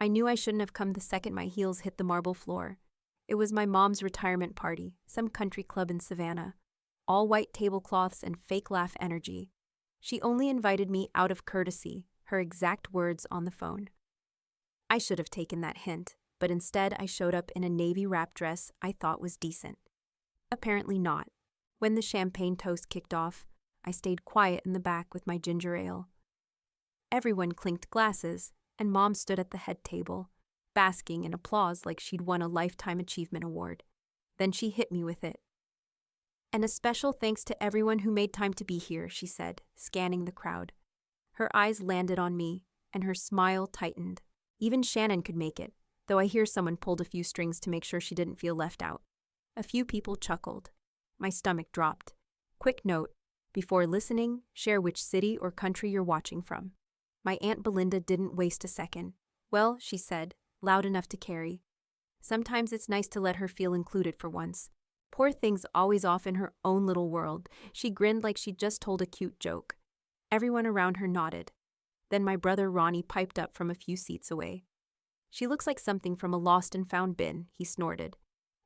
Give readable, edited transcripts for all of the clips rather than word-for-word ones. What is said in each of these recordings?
I knew I shouldn't have come the second my heels hit the marble floor. It was my mom's retirement party, some country club in Savannah. All white tablecloths and fake laugh energy. She only invited me out of courtesy, her exact words on the phone. I should have taken that hint, but instead I showed up in a navy wrap dress I thought was decent. Apparently not. When the champagne toast kicked off, I stayed quiet in the back with my ginger ale. Everyone clinked glasses, and Mom stood at the head table, basking in applause like she'd won a Lifetime Achievement Award. Then she hit me with it. "And a special thanks to everyone who made time to be here," she said, scanning the crowd. Her eyes landed on me, and her smile tightened. Even Shannon could make it, though I hear someone pulled a few strings to make sure she didn't feel left out. A few people chuckled. My stomach dropped. Quick note: before listening, share which city or country you're watching from. My Aunt Belinda didn't waste a second. "Well," she said, loud enough to carry. Sometimes it's nice to let her feel included for once. Poor thing's always off in her own little world. She grinned like she'd just told a cute joke. Everyone around her nodded. Then my brother Ronnie piped up from a few seats away. "She looks like something from a lost and found bin," he snorted.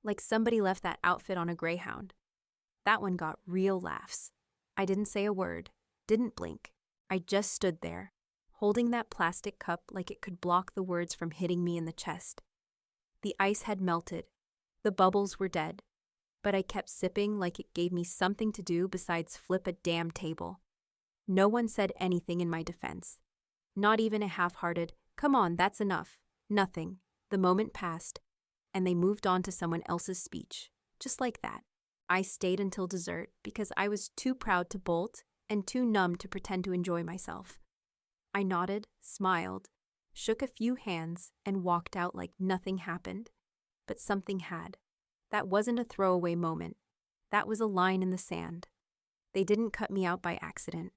"Like somebody left that outfit on a Greyhound." That one got real laughs. I didn't say a word, didn't blink. I just stood there, holding that plastic cup like it could block the words from hitting me in the chest. The ice had melted. The bubbles were dead. But I kept sipping like it gave me something to do besides flip a damn table. No one said anything in my defense. Not even a half-hearted, "Come on, that's enough." Nothing. The moment passed, and they moved on to someone else's speech. Just like that. I stayed until dessert because I was too proud to bolt and too numb to pretend to enjoy myself. I nodded, smiled, shook a few hands, and walked out like nothing happened. But something had. That wasn't a throwaway moment. That was a line in the sand. They didn't cut me out by accident.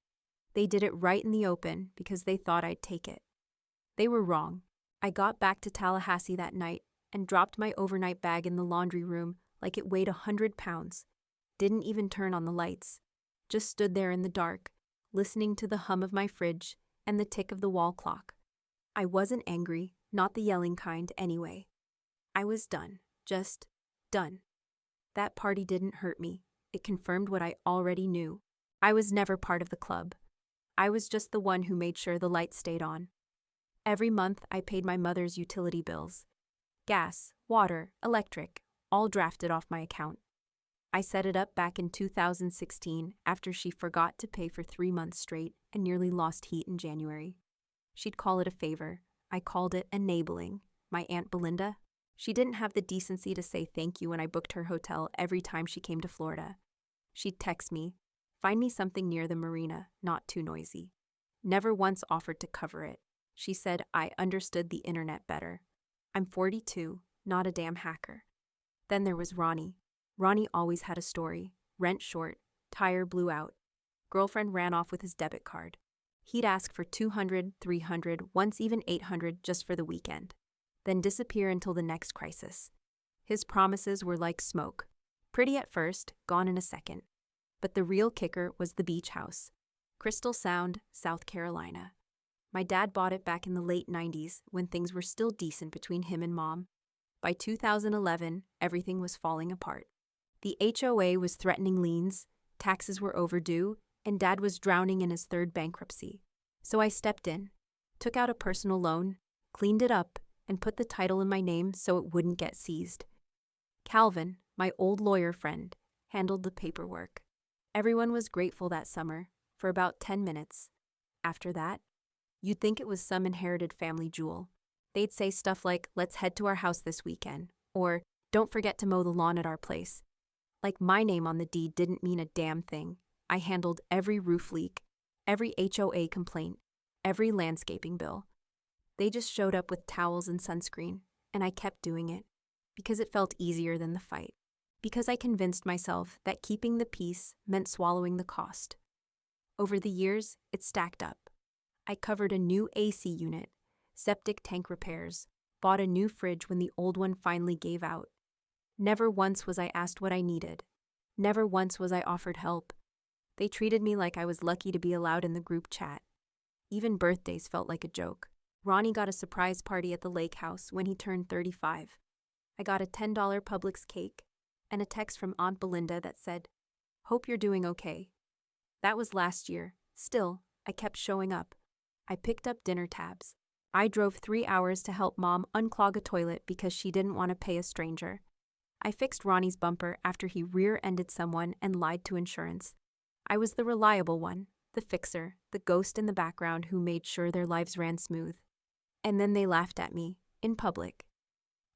They did it right in the open because they thought I'd take it. They were wrong. I got back to Tallahassee that night and dropped my overnight bag in the laundry room like it weighed 100 pounds. Didn't even turn on the lights. Just stood there in the dark, listening to the hum of my fridge and the tick of the wall clock. I wasn't angry, not the yelling kind anyway. I was done. Just done. That party didn't hurt me. It confirmed what I already knew. I was never part of the club. I was just the one who made sure the lights stayed on. Every month I paid my mother's utility bills. Gas, water, electric, all drafted off my account. I set it up back in 2016 after she forgot to pay for 3 months straight and nearly lost heat in January. She'd call it a favor. I called it enabling. My Aunt Belinda? She didn't have the decency to say thank you when I booked her hotel every time she came to Florida. She'd text me, "Find me something near the marina, not too noisy." Never once offered to cover it. She said I understood the internet better. I'm 42, not a damn hacker. Then there was Ronnie. Ronnie always had a story. Rent short, tire blew out. Girlfriend ran off with his debit card. He'd ask for 200, 300, once even 800 just for the weekend. Then disappear until the next crisis. His promises were like smoke. Pretty at first, gone in a second. But the real kicker was the beach house. Crystal Sound, South Carolina. My dad bought it back in the late 90s when things were still decent between him and Mom. By 2011, everything was falling apart. The HOA was threatening liens, taxes were overdue, and Dad was drowning in his third bankruptcy. So I stepped in, took out a personal loan, cleaned it up, and put the title in my name so it wouldn't get seized. Calvin, my old lawyer friend, handled the paperwork. Everyone was grateful that summer, for about 10 minutes. After that, you'd think it was some inherited family jewel. They'd say stuff like, "Let's head to our house this weekend," or "Don't forget to mow the lawn at our place." Like my name on the deed didn't mean a damn thing. I handled every roof leak, every HOA complaint, every landscaping bill. They just showed up with towels and sunscreen, and I kept doing it, because it felt easier than the fight. Because I convinced myself that keeping the peace meant swallowing the cost. Over the years, it stacked up. I covered a new AC unit, septic tank repairs, bought a new fridge when the old one finally gave out. Never once was I asked what I needed. Never once was I offered help. They treated me like I was lucky to be allowed in the group chat. Even birthdays felt like a joke. Ronnie got a surprise party at the lake house when he turned 35. I got a $10 Publix cake and a text from Aunt Belinda that said, "Hope you're doing okay." That was last year. Still, I kept showing up. I picked up dinner tabs. I drove 3 hours to help Mom unclog a toilet because she didn't want to pay a stranger. I fixed Ronnie's bumper after he rear-ended someone and lied to insurance. I was the reliable one, the fixer, the ghost in the background who made sure their lives ran smooth. And then they laughed at me, in public.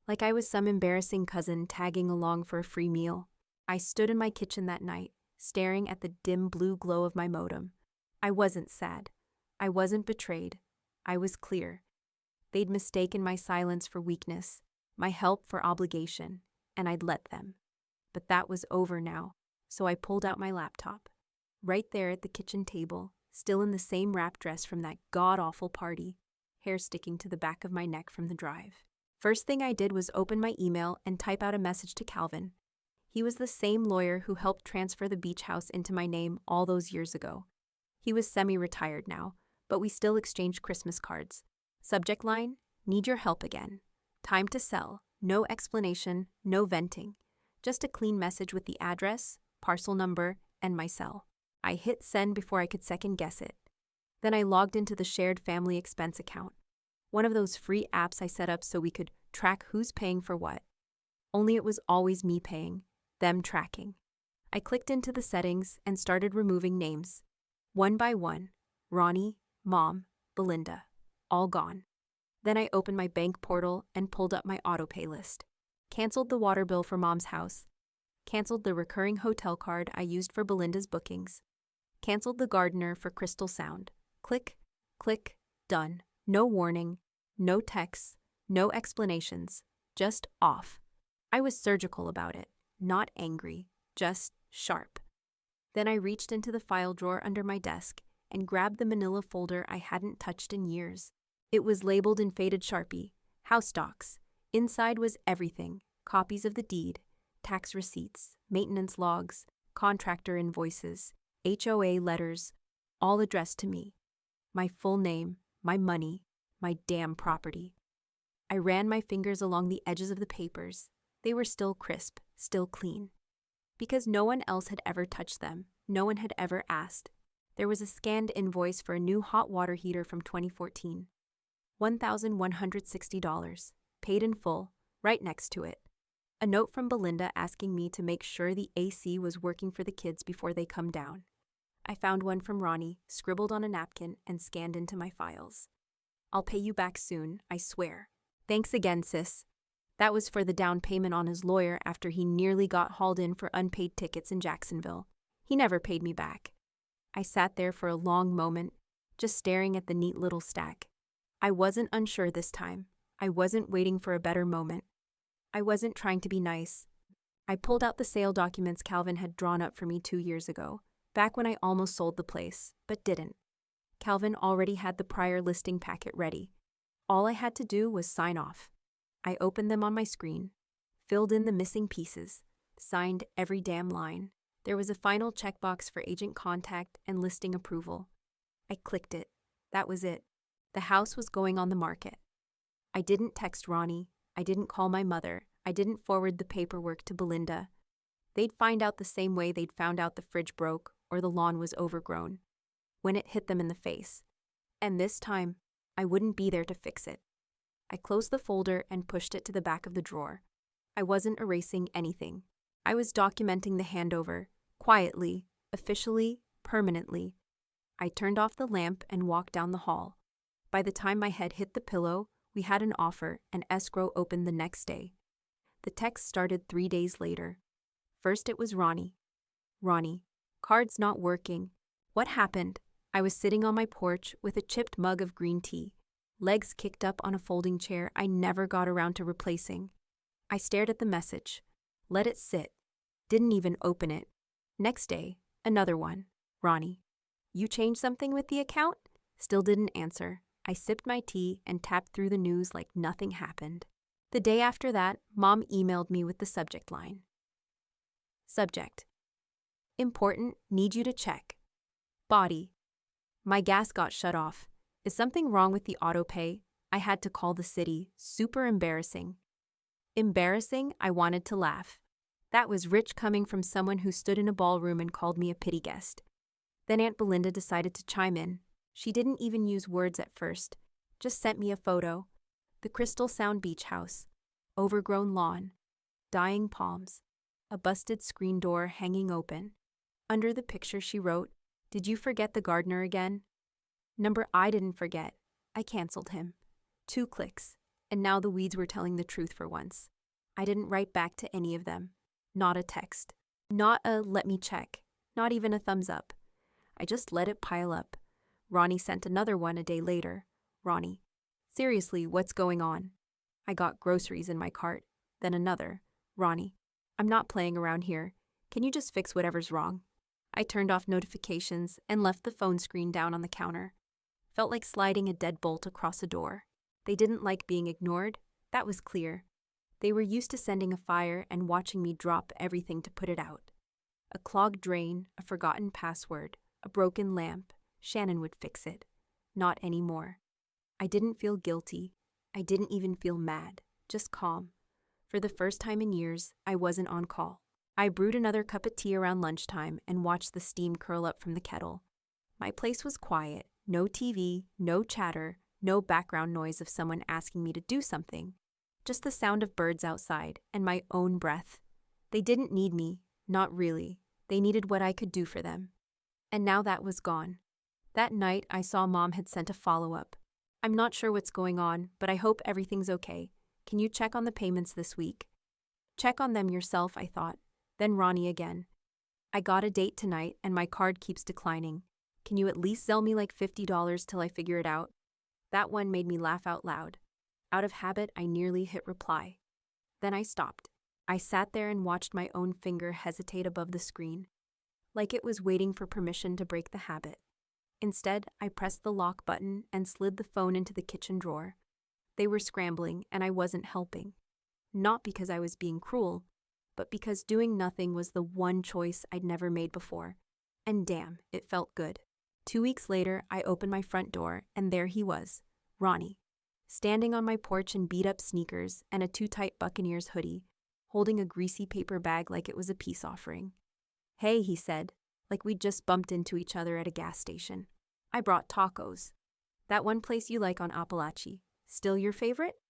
Like I was some embarrassing cousin tagging along for a free meal. I stood in my kitchen that night, staring at the dim blue glow of my modem. I wasn't sad. I wasn't betrayed. I was clear. They'd mistaken my silence for weakness, my help for obligation, and I'd let them. But that was over now, so I pulled out my laptop. Right there at the kitchen table, still in the same wrap dress from that god-awful party, hair sticking to the back of my neck from the drive. First thing I did was open my email and type out a message to Calvin. He was the same lawyer who helped transfer the beach house into my name all those years ago. He was semi-retired now, but we still exchanged Christmas cards. Subject line, "Need your help again. Time to sell. No explanation, no venting. Just a clean message with the address, parcel number, and my cell." I hit send before I could second guess it. Then I logged into the shared family expense account, one of those free apps I set up so we could track who's paying for what. Only it was always me paying, them tracking. I clicked into the settings and started removing names. One by one, Ronnie, Mom, Belinda, all gone. Then I opened my bank portal and pulled up my autopay list. Canceled the water bill for Mom's house. Canceled the recurring hotel card I used for Belinda's bookings. Canceled the gardener for Crystal Sound. Click, click, done. No warning, no texts, no explanations, just off. I was surgical about it, not angry, just sharp. Then I reached into the file drawer under my desk and grabbed the manila folder I hadn't touched in years. It was labeled in faded Sharpie, house docs. Inside was everything, copies of the deed, tax receipts, maintenance logs, contractor invoices, HOA letters, all addressed to me. My full name, my money, my damn property. I ran my fingers along the edges of the papers. They were still crisp, still clean. Because no one else had ever touched them, no one had ever asked. There was a scanned invoice for a new hot water heater from 2014. $1,160, paid in full, right next to it. A note from Belinda asking me to make sure the AC was working for the kids before they come down. I found one from Ronnie, scribbled on a napkin, and scanned into my files. "I'll pay you back soon, I swear. Thanks again, sis." That was for the down payment on his lawyer after he nearly got hauled in for unpaid tickets in Jacksonville. He never paid me back. I sat there for a long moment, just staring at the neat little stack. I wasn't unsure this time. I wasn't waiting for a better moment. I wasn't trying to be nice. I pulled out the sale documents Calvin had drawn up for me 2 years ago, back when I almost sold the place, but didn't. Calvin already had the prior listing packet ready. All I had to do was sign off. I opened them on my screen, filled in the missing pieces, signed every damn line. There was a final checkbox for agent contact and listing approval. I clicked it. That was it. The house was going on the market. I didn't text Ronnie. I didn't call my mother. I didn't forward the paperwork to Belinda. They'd find out the same way they'd found out the fridge broke or the lawn was overgrown, when it hit them in the face. And this time, I wouldn't be there to fix it. I closed the folder and pushed it to the back of the drawer. I wasn't erasing anything. I was documenting the handover, quietly, officially, permanently. I turned off the lamp and walked down the hall. By the time my head hit the pillow, we had an offer and escrow opened the next day. The text started 3 days later. First it was Ronnie. "Ronnie, card's not working. What happened?" I was sitting on my porch with a chipped mug of green tea, legs kicked up on a folding chair I never got around to replacing. I stared at the message, let it sit, didn't even open it. Next day, another one. "Ronnie, you changed something with the account?" Still didn't answer. I sipped my tea and tapped through the news like nothing happened. The day after that, Mom emailed me with the subject line. Subject: Important, need you to check. Body: My gas got shut off. Is something wrong with the auto pay? I had to call the city. Super embarrassing. Embarrassing, I wanted to laugh. That was rich coming from someone who stood in a ballroom and called me a pity guest. Then Aunt Belinda decided to chime in. She didn't even use words at first, just sent me a photo. The Crystal Sound Beach House. Overgrown lawn. Dying palms. A busted screen door hanging open. Under the picture she wrote, "Did you forget the gardener again?" I didn't forget. I canceled him. 2 clicks. And now the weeds were telling the truth for once. I didn't write back to any of them. Not a text. Not a "let me check." Not even a thumbs up. I just let it pile up. Ronnie sent another one a day later. Ronnie, seriously, what's going on? I got groceries in my cart. Then another. Ronnie, I'm not playing around here. Can you just fix whatever's wrong? I turned off notifications and left the phone screen down on the counter. Felt like sliding a deadbolt across a door. They didn't like being ignored. That was clear. They were used to sending a fire and watching me drop everything to put it out. A clogged drain, a forgotten password, a broken lamp. Shannon would fix it. Not anymore. I didn't feel guilty. I didn't even feel mad. Just calm. For the first time in years, I wasn't on call. I brewed another cup of tea around lunchtime and watched the steam curl up from the kettle. My place was quiet. No TV, no chatter, no background noise of someone asking me to do something. Just the sound of birds outside and my own breath. They didn't need me. Not really. They needed what I could do for them. And now that was gone. That night, I saw Mom had sent a follow-up. "I'm not sure what's going on, but I hope everything's okay. Can you check on the payments this week?" Check on them yourself, I thought. Then Ronnie again. "I got a date tonight and my card keeps declining. Can you at least Zelle me like $50 till I figure it out?" That one made me laugh out loud. Out of habit, I nearly hit reply. Then I stopped. I sat there and watched my own finger hesitate above the screen, like it was waiting for permission to break the habit. Instead, I pressed the lock button and slid the phone into the kitchen drawer. They were scrambling, and I wasn't helping. Not because I was being cruel, but because doing nothing was the one choice I'd never made before. And damn, it felt good. 2 weeks later, I opened my front door, and there he was, Ronnie, standing on my porch in beat-up sneakers and a too-tight Buccaneers hoodie, holding a greasy paper bag like it was a peace offering. "Hey," he said, like we'd just bumped into each other at a gas station. "I brought tacos. That one place you like on Appalachia. Still your favorite?"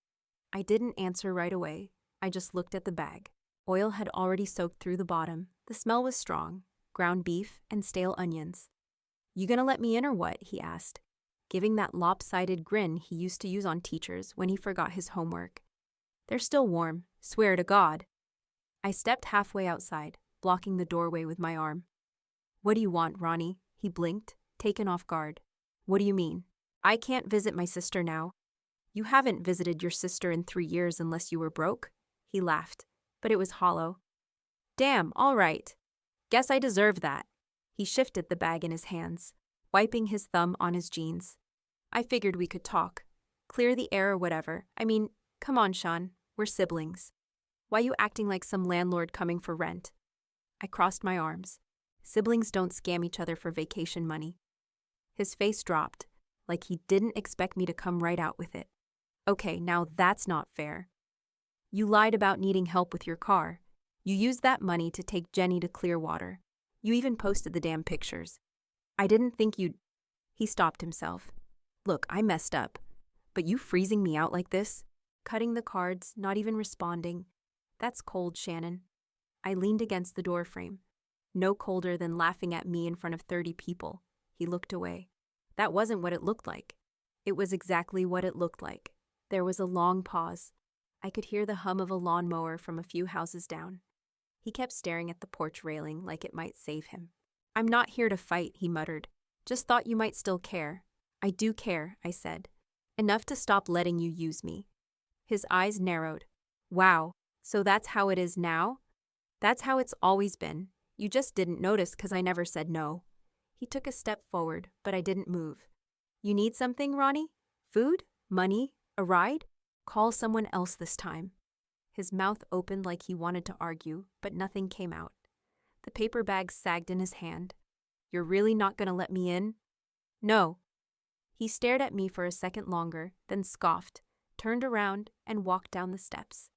I didn't answer right away. I just looked at the bag. Oil had already soaked through the bottom. The smell was strong. Ground beef and stale onions. "You gonna let me in or what?" he asked, giving that lopsided grin he used to use on teachers when he forgot his homework. "They're still warm. Swear to God." I stepped halfway outside, blocking the doorway with my arm. "What do you want, Ronnie?" He blinked, taken off guard. "What do you mean? I can't visit my sister now." "You haven't visited your sister in 3 years unless you were broke?" He laughed, but it was hollow. "Damn, all right. Guess I deserve that." He shifted the bag in his hands, wiping his thumb on his jeans. "I figured we could talk. Clear the air or whatever. I mean, come on, Sean. We're siblings. Why you acting like some landlord coming for rent?" I crossed my arms. Siblings don't scam each other for vacation money. His face dropped, like he didn't expect me to come right out with it. "Okay, now that's not fair. You lied about needing help with your car. You used that money to take Jenny to Clearwater. You even posted the damn pictures. I didn't think you'd—" He stopped himself. "Look, I messed up. But you freezing me out like this? Cutting the cards, not even responding. That's cold, Shannon." I leaned against the doorframe. No colder than laughing at me in front of 30 people. He looked away. That wasn't what it looked like. It was exactly what it looked like. There was a long pause. I could hear the hum of a lawnmower from a few houses down. He kept staring at the porch railing like it might save him. "I'm not here to fight," he muttered. "Just thought you might still care." "I do care," I said. "Enough to stop letting you use me." His eyes narrowed. "Wow, so that's how it is now?" "That's how it's always been. You just didn't notice because I never said no." He took a step forward, but I didn't move. "You need something, Ronnie? Food? Money? A ride? Call someone else this time." His mouth opened like he wanted to argue, but nothing came out. The paper bag sagged in his hand. "You're really not going to let me in?" "No." He stared at me for a second longer, then scoffed, turned around, and walked down the steps.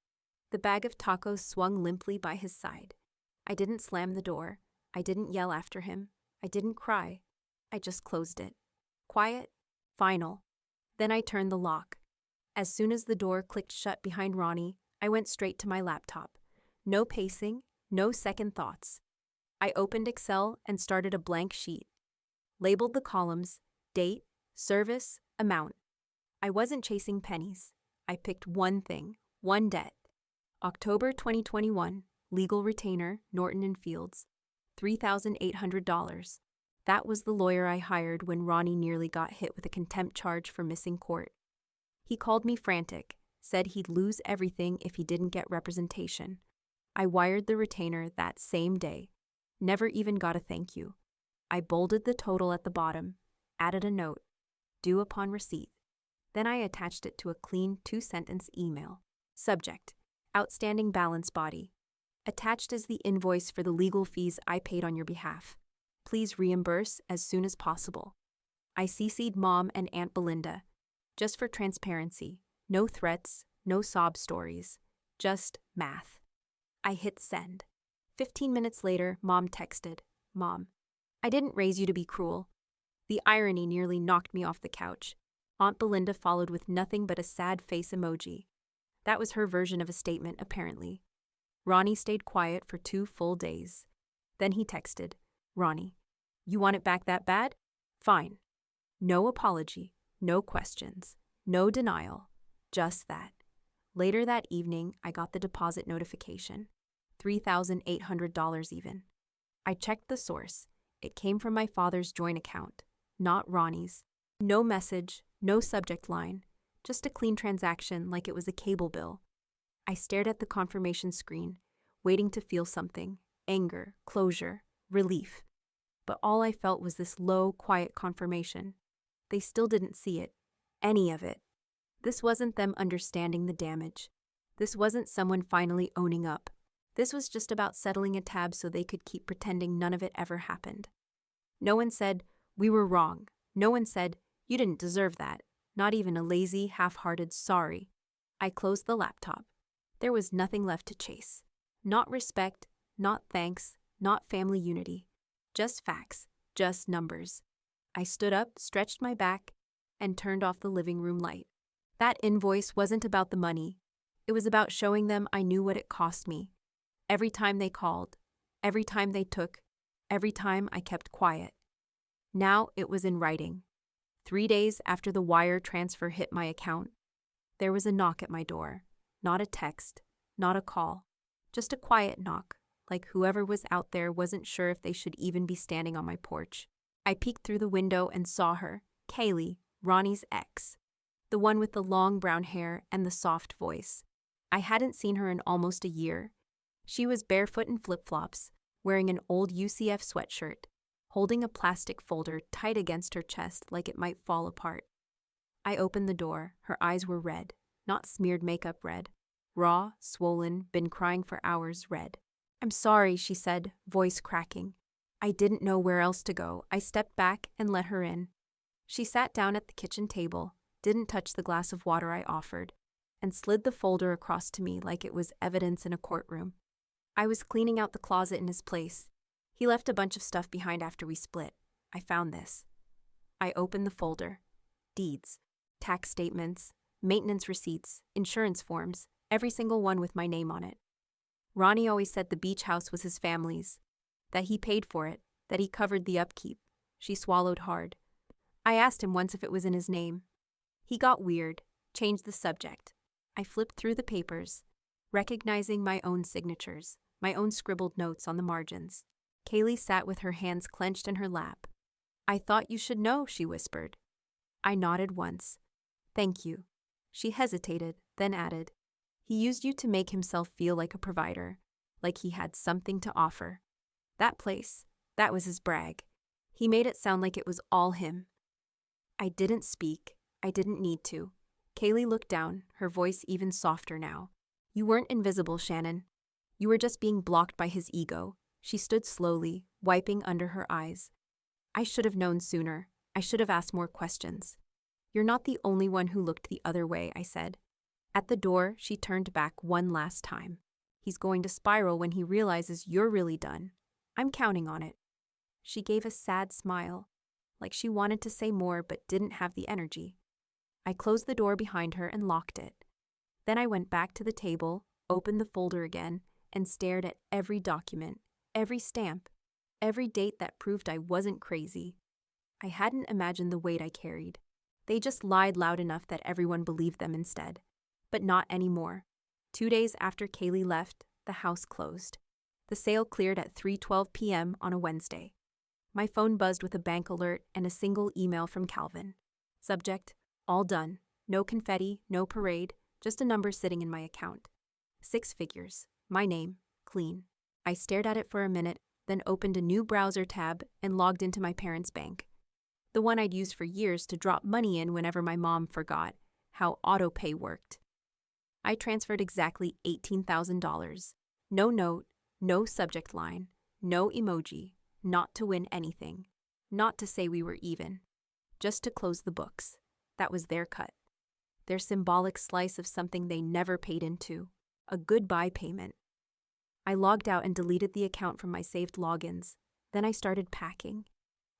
The bag of tacos swung limply by his side. I didn't slam the door. I didn't yell after him. I didn't cry. I just closed it. Quiet, final. Then I turned the lock. As soon as the door clicked shut behind Ronnie, I went straight to my laptop. No pacing, no second thoughts. I opened Excel and started a blank sheet. Labeled the columns, date, service, amount. I wasn't chasing pennies. I picked one thing, one debt. October 2021, legal retainer, Norton & Fields, $3,800. That was the lawyer I hired when Ronnie nearly got hit with a contempt charge for missing court. He called me frantic, said he'd lose everything if he didn't get representation. I wired the retainer that same day. Never even got a thank you. I bolded the total at the bottom, added a note, due upon receipt. Then I attached it to a clean 2-sentence email. Subject: outstanding balance body. Attached is the invoice for the legal fees I paid on your behalf. Please reimburse as soon as possible. I CC'd Mom and Aunt Belinda. Just for transparency. No threats, no sob stories. Just math. I hit send. 15 minutes later, Mom texted, "Mom, I didn't raise you to be cruel." The irony nearly knocked me off the couch. Aunt Belinda followed with nothing but a sad face emoji. That was her version of a statement, apparently. Ronnie stayed quiet for 2 full days. Then he texted, "Ronnie, you want it back that bad? Fine." No apology, no questions, no denial, just that. Later that evening, I got the deposit notification. $3,800 even. I checked the source. It came from my father's joint account, not Ronnie's. No message, no subject line, just a clean transaction like it was a cable bill. I stared at the confirmation screen, waiting to feel something: anger, closure, relief. But all I felt was this low, quiet confirmation. They still didn't see it, any of it. This wasn't them understanding the damage. This wasn't someone finally owning up. This was just about settling a tab so they could keep pretending none of it ever happened. No one said, "We were wrong." No one said, "You didn't deserve that." Not even a lazy, half-hearted sorry. I closed the laptop. There was nothing left to chase. Not respect, not thanks, not family unity. Just facts, just numbers. I stood up, stretched my back, and turned off the living room light. That invoice wasn't about the money. It was about showing them I knew what it cost me. Every time they called, every time they took, every time I kept quiet. Now it was in writing. 3 days after the wire transfer hit my account, there was a knock at my door. Not a text, not a call, just a quiet knock, like whoever was out there wasn't sure if they should even be standing on my porch. I peeked through the window and saw her, Kaylee, Ronnie's ex, the one with the long brown hair and the soft voice. I hadn't seen her in almost a year. She was barefoot in flip-flops, wearing an old UCF sweatshirt, holding a plastic folder tight against her chest like it might fall apart. I opened the door. Her eyes were red, not smeared makeup red. Raw, swollen, been crying for hours red. "I'm sorry," she said, voice cracking. I didn't know where else to go. I stepped back and let her in. She sat down at the kitchen table, didn't touch the glass of water I offered, and slid the folder across to me like it was evidence in a courtroom. I was cleaning out the closet in his place. He left a bunch of stuff behind after we split. I found this. I opened the folder. Deeds, tax statements, maintenance receipts, insurance forms, every single one with my name on it. Ronnie always said the beach house was his family's, that he paid for it, that he covered the upkeep. She swallowed hard. I asked him once if it was in his name. He got weird, changed the subject. I flipped through the papers, recognizing my own signatures, my own scribbled notes on the margins. Kaylee sat with her hands clenched in her lap. "I thought you should know," she whispered. I nodded once. "Thank you." She hesitated, then added, "He used you to make himself feel like a provider, like he had something to offer. That place, that was his brag. He made it sound like it was all him." I didn't speak. I didn't need to. Kaylee looked down, her voice even softer now. "You weren't invisible, Shannon. You were just being blocked by his ego." She stood slowly, wiping under her eyes. "I should have known sooner. I should have asked more questions. You're not the only one who looked the other way, I said. At the door, she turned back one last time. He's going to spiral when he realizes you're really done. I'm counting on it. She gave a sad smile, like she wanted to say more but didn't have the energy. I closed the door behind her and locked it. Then I went back to the table, opened the folder again, and stared at every document, every stamp, every date that proved I wasn't crazy. I hadn't imagined the weight I carried. They just lied loud enough that everyone believed them instead. But not anymore. 2 days after Kaylee left, the house closed. The sale cleared at 3:12 p.m. on a Wednesday. My phone buzzed with a bank alert and a single email from Calvin. Subject, all done. No confetti, no parade, just a number sitting in my account. 6 figures. My name, clean. I stared at it for a minute, then opened a new browser tab and logged into my parents' bank. The one I'd used for years to drop money in whenever my mom forgot how autopay worked. I transferred exactly $18,000. No note, no subject line, no emoji, not to win anything, not to say we were even, just to close the books. That was their cut. Their symbolic slice of something they never paid into, a goodbye payment. I logged out and deleted the account from my saved logins. Then I started packing.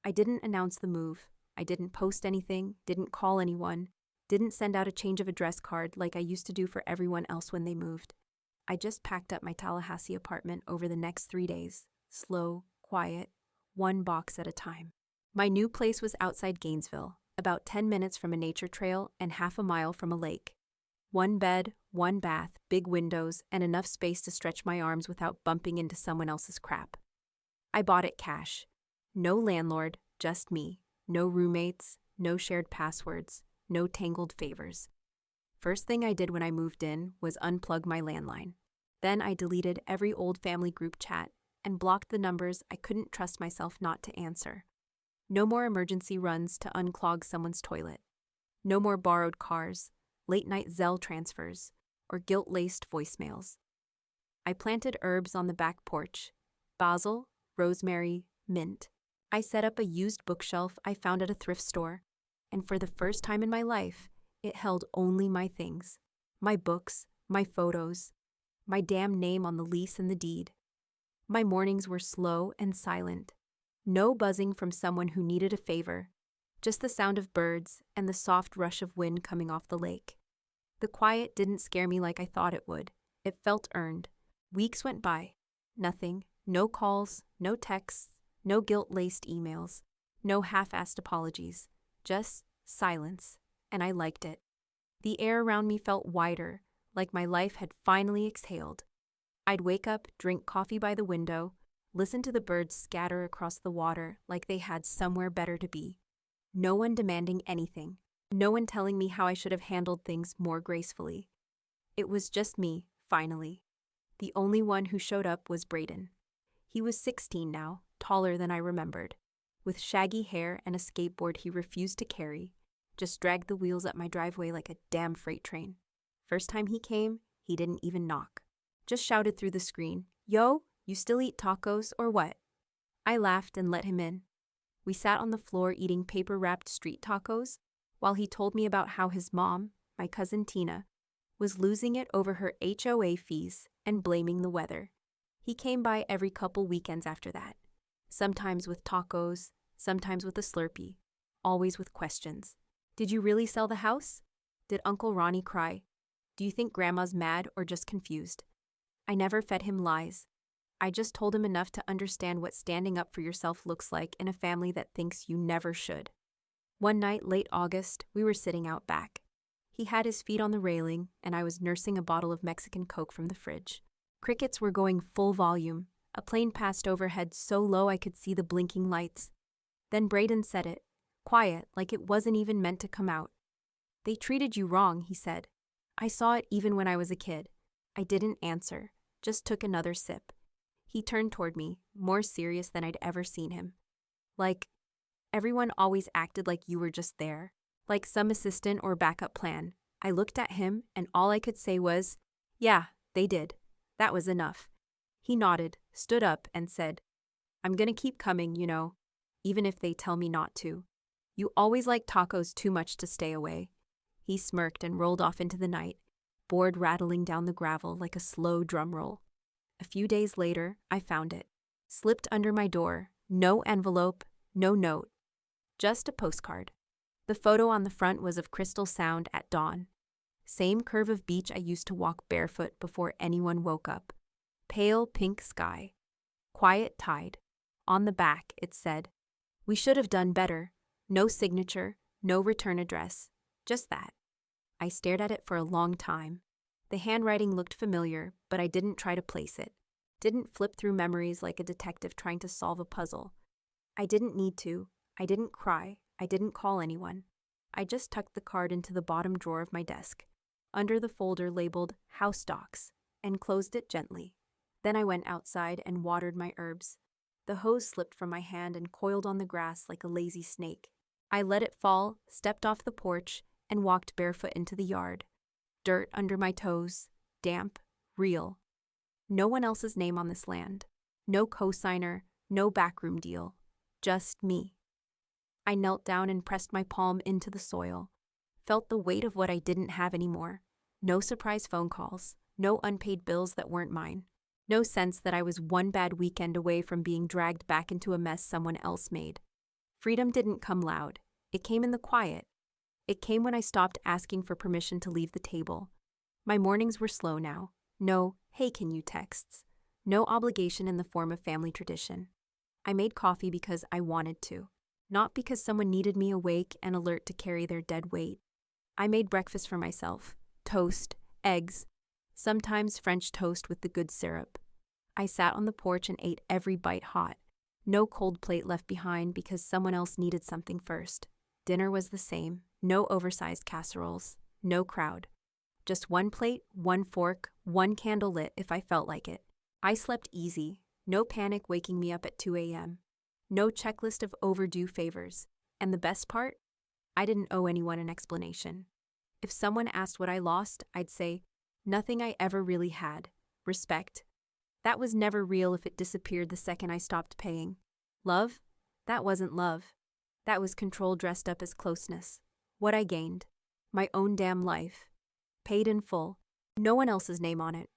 I didn't announce the move. I didn't post anything, didn't call anyone, didn't send out a change of address card like I used to do for everyone else when they moved. I just packed up my Tallahassee apartment over the next 3 days, slow, quiet, one box at a time. My new place was outside Gainesville, about 10 minutes from a nature trail and half a mile from a lake. 1 bed, 1 bath, big windows, and enough space to stretch my arms without bumping into someone else's crap. I bought it cash. No landlord, just me. No roommates, no shared passwords, no tangled favors. First thing I did when I moved in was unplug my landline. Then I deleted every old family group chat and blocked the numbers I couldn't trust myself not to answer. No more emergency runs to unclog someone's toilet. No more borrowed cars, late-night Zelle transfers, or guilt-laced voicemails. I planted herbs on the back porch: basil, rosemary, mint. I set up a used bookshelf I found at a thrift store, and for the first time in my life, it held only my things. My books, my photos, my damn name on the lease and the deed. My mornings were slow and silent. No buzzing from someone who needed a favor, just the sound of birds and the soft rush of wind coming off the lake. The quiet didn't scare me like I thought it would. It felt earned. Weeks went by. Nothing. No calls, no texts, no guilt-laced emails, no half-assed apologies. Just silence. And I liked it. The air around me felt wider, like my life had finally exhaled. I'd wake up, drink coffee by the window, listen to the birds scatter across the water like they had somewhere better to be. No one demanding anything. No one telling me how I should have handled things more gracefully. It was just me, finally. The only one who showed up was Braden. He was 16 now, taller than I remembered, with shaggy hair and a skateboard he refused to carry, just dragged the wheels up my driveway like a damn freight train. First time he came, he didn't even knock. Just shouted through the screen, "Yo, you still eat tacos or what?" I laughed and let him in. We sat on the floor eating paper-wrapped street tacos while he told me about how his mom, my cousin Tina, was losing it over her HOA fees and blaming the weather. He came by every couple weekends after that, sometimes with tacos, sometimes with a Slurpee, always with questions. Did you really sell the house? Did Uncle Ronnie cry? Do you think Grandma's mad or just confused? I never fed him lies. I just told him enough to understand what standing up for yourself looks like in a family that thinks you never should. One night, late August, we were sitting out back. He had his feet on the railing, and I was nursing a bottle of Mexican Coke from the fridge. Crickets were going full volume. A plane passed overhead so low I could see the blinking lights. Then Braden said it, quiet, like it wasn't even meant to come out. "They treated you wrong," he said. "I saw it even when I was a kid." I didn't answer, just took another sip. He turned toward me, more serious than I'd ever seen him. Like, everyone always acted like you were just there, like some assistant or backup plan. I looked at him, and all I could say was, "Yeah, they did. That was enough." He nodded, stood up, and said, "I'm gonna keep coming, even if they tell me not to. You always like tacos too much to stay away." He smirked and rolled off into the night, board rattling down the gravel like a slow drum roll. A few days later, I found it. Slipped under my door, no envelope, no note, just a postcard. The photo on the front was of Crystal Sound at dawn. Same curve of beach I used to walk barefoot before anyone woke up. Pale pink sky. Quiet tide. On the back, it said, "We should have done better. No signature, no return address. Just that." I stared at it for a long time. The handwriting looked familiar, but I didn't try to place it. Didn't flip through memories like a detective trying to solve a puzzle. I didn't need to. I didn't cry. I didn't call anyone. I just tucked the card into the bottom drawer of my desk, under the folder labeled House Docs, and closed it gently. Then I went outside and watered my herbs. The hose slipped from my hand and coiled on the grass like a lazy snake. I let it fall, stepped off the porch, and walked barefoot into the yard. Dirt under my toes, damp, real. No one else's name on this land. No cosigner, no backroom deal. Just me. I knelt down and pressed my palm into the soil. Felt the weight of what I didn't have anymore. No surprise phone calls. No unpaid bills that weren't mine. No sense that I was one bad weekend away from being dragged back into a mess someone else made. Freedom didn't come loud. It came in the quiet. It came when I stopped asking for permission to leave the table. My mornings were slow now. No, "Hey, can you" texts. No obligation in the form of family tradition. I made coffee because I wanted to, not because someone needed me awake and alert to carry their dead weight. I made breakfast for myself. Toast, eggs, sometimes French toast with the good syrup. I sat on the porch and ate every bite hot. No cold plate left behind because someone else needed something first. Dinner was the same. No oversized casseroles. No crowd. Just one plate, one fork, one candle lit if I felt like it. I slept easy. No panic waking me up at 2 a.m. No checklist of overdue favors. And the best part? I didn't owe anyone an explanation. If someone asked what I lost, I'd say, nothing I ever really had. Respect. That was never real if it disappeared the second I stopped paying. Love? That wasn't love. That was control dressed up as closeness. What I gained. My own damn life. Paid in full. No one else's name on it.